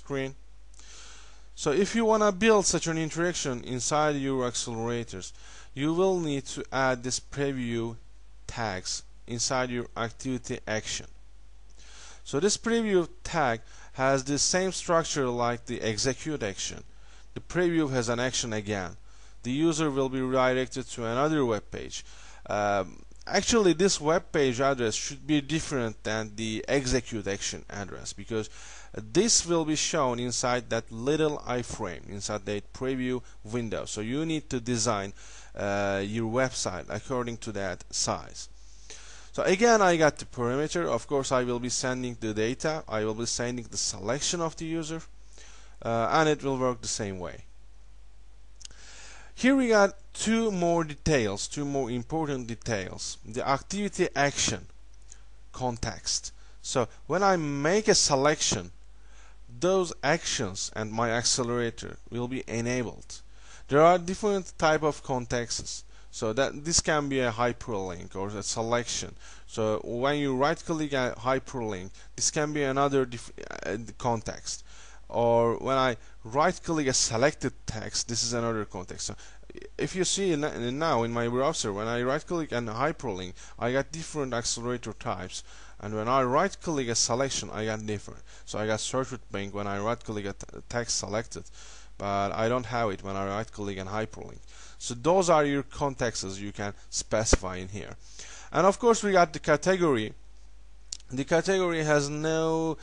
screen. So if you want to build such an interaction inside your accelerators, you will need to add this preview tags inside your activity action. So this preview tag has the same structure like the execute action. The preview has an action again. The user will be redirected to another web page. Actually, this web page address should be different than the execute action address, because this will be shown inside that little iframe, inside that preview window. So you need to design your website according to that size. So again, I got the parameter. Of course, I will be sending the data. I will be sending the selection of the user, and it will work the same way. Here we got two more details, two more important details. The activity action context. So when I make a selection, those actions and my accelerator will be enabled. There are different type of contexts. So that this can be a hyperlink or a selection. So when you right click at hyperlink, this can be another context. Or when I right click a selected text, this is another context. So if you see now in my browser, when I right click on hyperlink, I got different accelerator types, and when I right click a selection, I got different. So I got search with Bing when I right click a text selected, but I don't have it when I right click on hyperlink. So those are your contexts you can specify in here. And of course we got the category. The category has no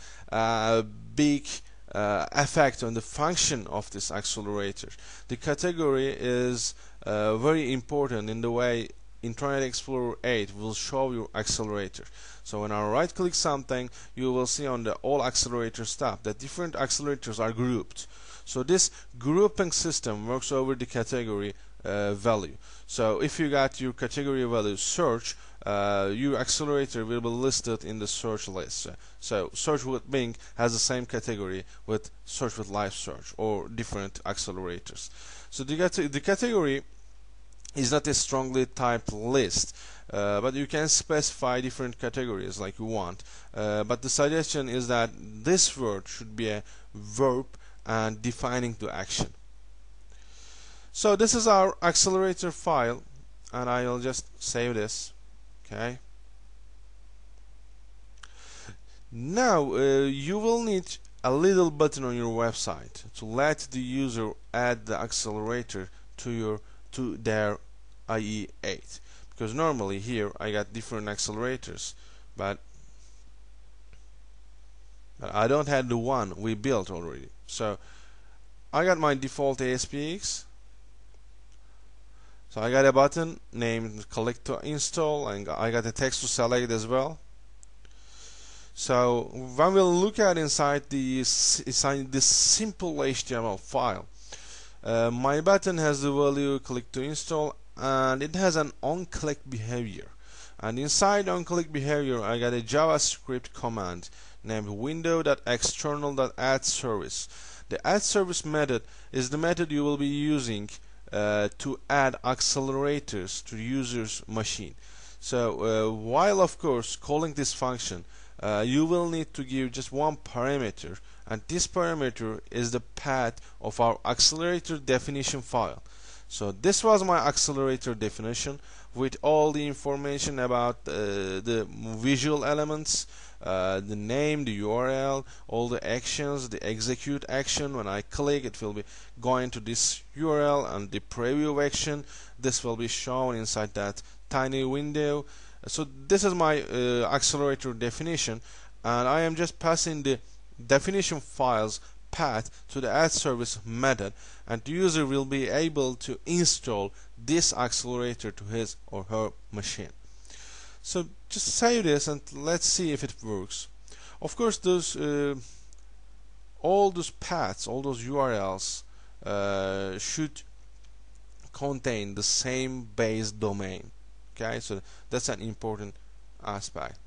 big effect on the function of this accelerator. The category is very important in the way Internet Explorer 8 will show you accelerator. So when I right click something, you will see on the all accelerator tab that different accelerators are grouped. So this grouping system works over the category value. So if you got your category value search, your accelerator will be listed in the search list. So search with Bing has the same category with search with live search or different accelerators. So the category is not a strongly typed list, but you can specify different categories like you want. But the suggestion is that this word should be a verb and defining the action. So this is our accelerator file, and I will just save this. Okay. Now you will need a little button on your website to let the user add the accelerator to their IE8, because normally here I got different accelerators, but I don't have the one we built already. So I got my default ASPX. So I got a button named click to install, and I got a text to select as well. So when we'll look at inside this simple HTML file, my button has the value click to install, and it has an on-click behavior. And inside on-click behavior, I got a JavaScript command named window.external.addService. The addService method is the method you will be using to add accelerators to the user's machine. So while of course calling this function, you will need to give just one parameter, and this parameter is the path of our accelerator definition file. So this was my accelerator definition with all the information about the visual elements, the name, the URL, all the actions, the execute action. When I click, it will be going to this URL, and the preview action, this will be shown inside that tiny window. So this is my accelerator definition, and I am just passing the definition files path to the addService method, and the user will be able to install this accelerator to his or her machine. So just save this and let's see if it works. Of course, those all those paths, all those URLs should contain the same base domain. Okay, so that's an important aspect.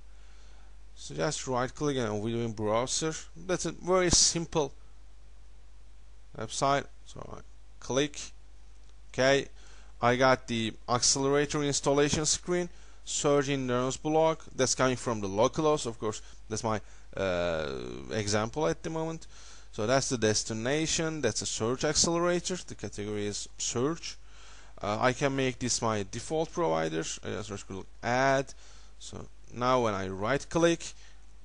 So just right click on within browser. That's a very simple website. So I click. Okay, I got the accelerator installation screen. Search in Nernst blog. That's coming from the localhost. Of course, that's my example at the moment. So that's the destination. That's a search accelerator. The category is search. I can make this my default provider. I just click add. So now when I right click,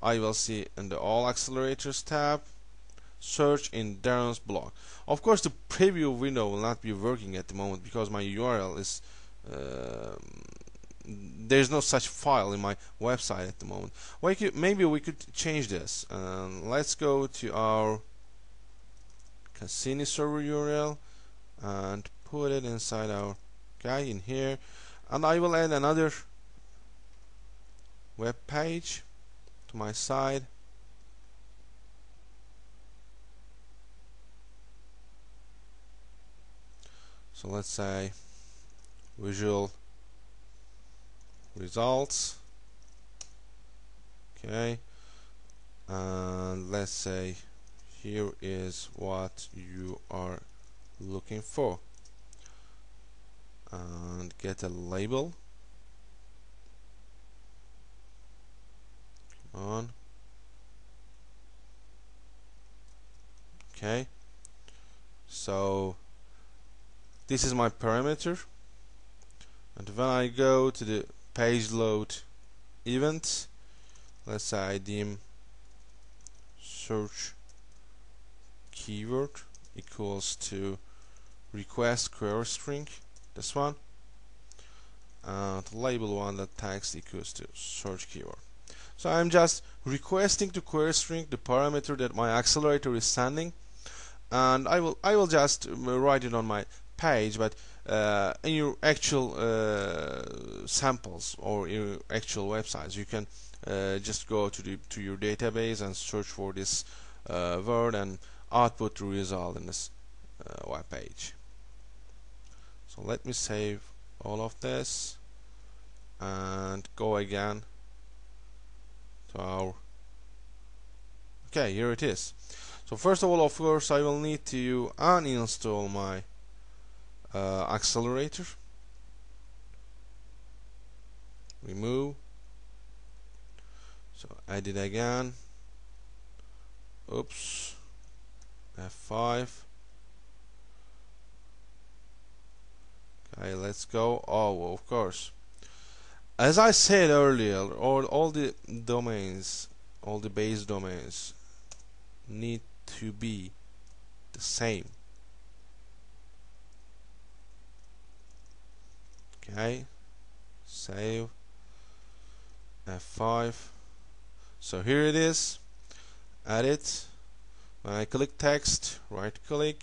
I will see in the all accelerators tab search in Darren's blog. Of course the preview window will not be working at the moment because my URL is there's no such file in my website at the moment. Maybe we could change this. Let's go to our Cassini server URL and put it inside our guy in here, and I will add another web page to my side. So let's say visual results, okay, and let's say here is what you are looking for, and get a label. Come on. Okay, so this is my parameter, and when I go to the page load event, let's say I deem search keyword equals to request query string, this one, and label one that text equals to search keyword. So I'm just requesting to query string the parameter that my accelerator is sending, and I will just write it on my page, but in your actual samples or your actual websites, you can just go to your database and search for this word and output the result in this web page. So let me save all of this and go again to our okay, here it is. So first of all, of course, I will need to uninstall my accelerator, remove, so add it again, oops, F5, okay, let's go. Oh, of course, as I said earlier, all the domains, all the base domains need to be the same. Okay, save, F5. So here it is, add it. When I click text, right click,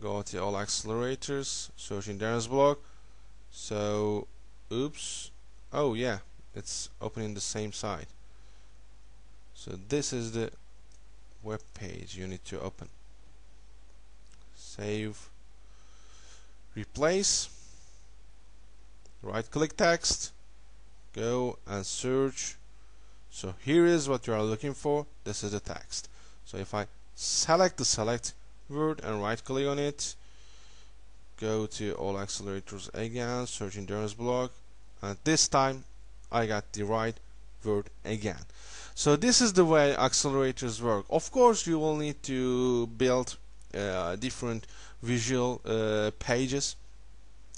go to all accelerators, search in Darren's blog. So oops, oh yeah, it's opening the same site. So this is the web page you need to open. Save, replace, right click text, go and search. So here is what you are looking for. This is the text. So if I select the select word and right click on it, go to all accelerators again, search in Darren's blog, and this time I got the right word again. So this is the way accelerators work. Of course, you will need to build different visual pages.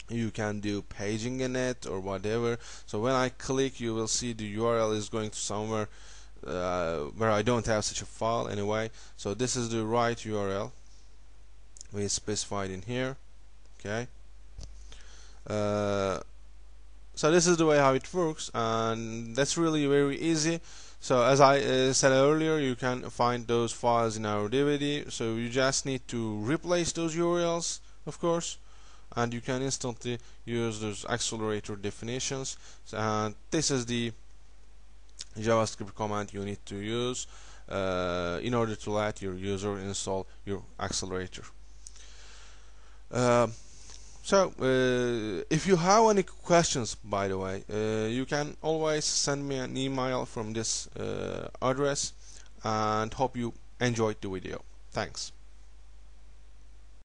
You can do paging in it or whatever. So when I click, you will see the URL is going to somewhere where I don't have such a file anyway. So this is the right URL we specified in here. Okay. So this is the way how it works, and that's really very easy. So as I said earlier, you can find those files in our DVD. So you just need to replace those URLs, of course, and you can instantly use those accelerator definitions. And this is the JavaScript command you need to use in order to let your user install your accelerator. So if you have any questions, by the way, you can always send me an email from this address, and hope you enjoyed the video. Thanks.